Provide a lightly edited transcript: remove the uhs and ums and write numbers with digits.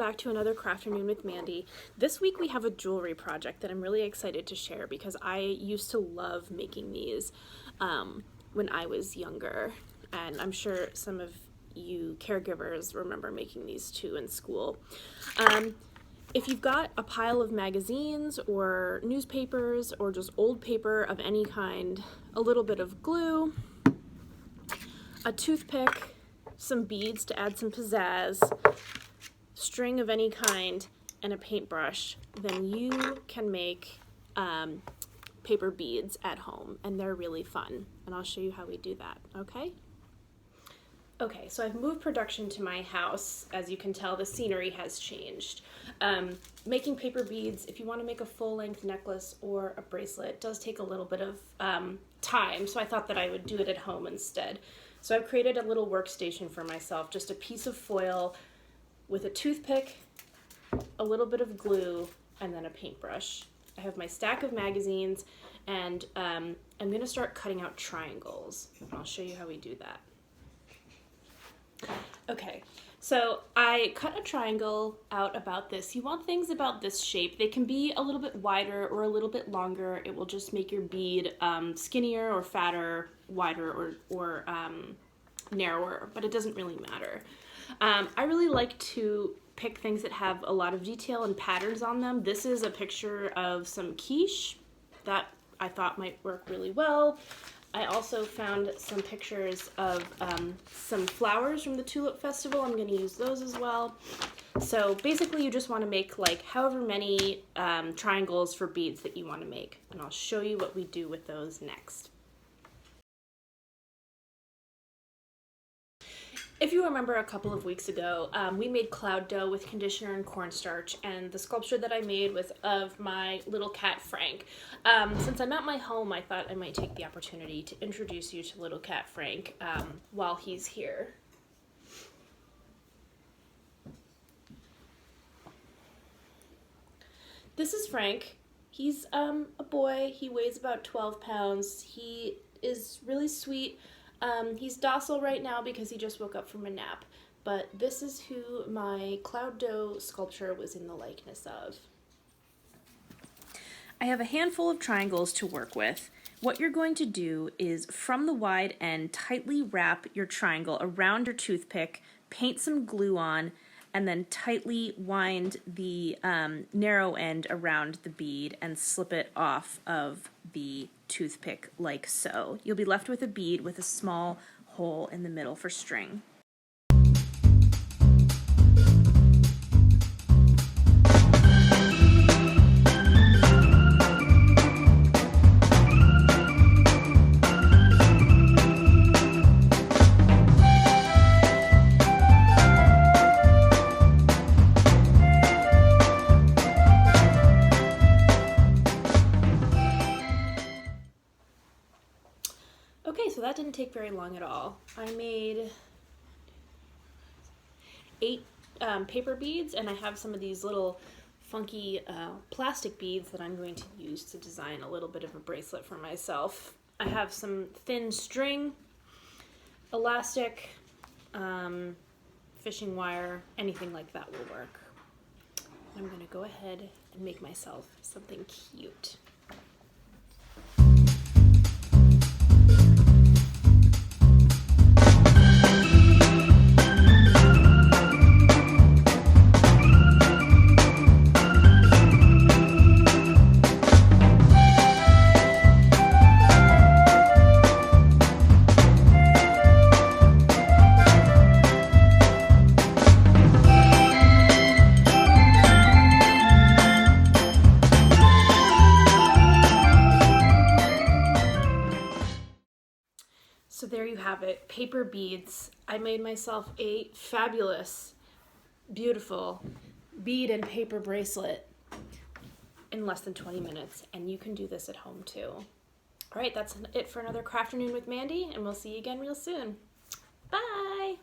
back to another Crafternoon with Mandy. This week we have a jewelry project that I'm really excited to share because I used to love making these when I was younger, and I'm sure some of you caregivers remember making these too in school. If you've got a pile of magazines or newspapers or just old paper of any kind, a little bit of glue, a toothpick, some beads to add some pizzazz, string of any kind, and a paintbrush, then you can make paper beads at home, and they're really fun. And I'll show you how we do that, okay? Okay, so I've moved production to my house. As you can tell, the scenery has changed. Making paper beads, if you want to make a full-length necklace or a bracelet, does take a little bit of time, so I thought that I would do it at home instead. So I've created a little workstation for myself, just a piece of foil with a toothpick, a little bit of glue, and then a paintbrush. I have my stack of magazines, and I'm going to start cutting out triangles. I'll show you how we do that. Okay, so I cut a triangle out about this. You want things about this shape. They can be a little bit wider or a little bit longer. It will just make your bead skinnier or fatter, wider or narrower, but it doesn't really matter. I really like to pick things that have a lot of detail and patterns on them. This is a picture of some quiche that I thought might work really well. I also found some pictures of some flowers from the Tulip Festival. I'm going to use those as well. So basically you just want to make like however many triangles for beads that you want to make. And I'll show you what we do with those next. If you remember a couple of weeks ago, we made cloud dough with conditioner and cornstarch, and the sculpture that I made was of my little cat Frank. Since I'm at my home, I thought I might take the opportunity to introduce you to little cat Frank while he's here. This is Frank. He's a boy. He weighs about 12 pounds. He is really sweet. He's docile right now because he just woke up from a nap, but this is who my cloud dough sculpture was in the likeness of. I have a handful of triangles to work with. What you're going to do is from the wide end, tightly wrap your triangle around your toothpick, paint some glue on, and then tightly wind the narrow end around the bead and slip it off of the toothpick like so. You'll be left with a bead with a small hole in the middle for string. Okay, so that didn't take very long at all. I made 8 paper beads, and I have some of these little funky plastic beads that I'm going to use to design a little bit of a bracelet for myself. I have some thin string, elastic, fishing wire, anything like that will work. I'm going to go ahead and make myself something cute. So there you have it, paper beads. I made myself a fabulous, beautiful bead and paper bracelet in less than 20 minutes, and you can do this at home too. All right, that's it for another Crafternoon with Mandy, and we'll see you again real soon. Bye!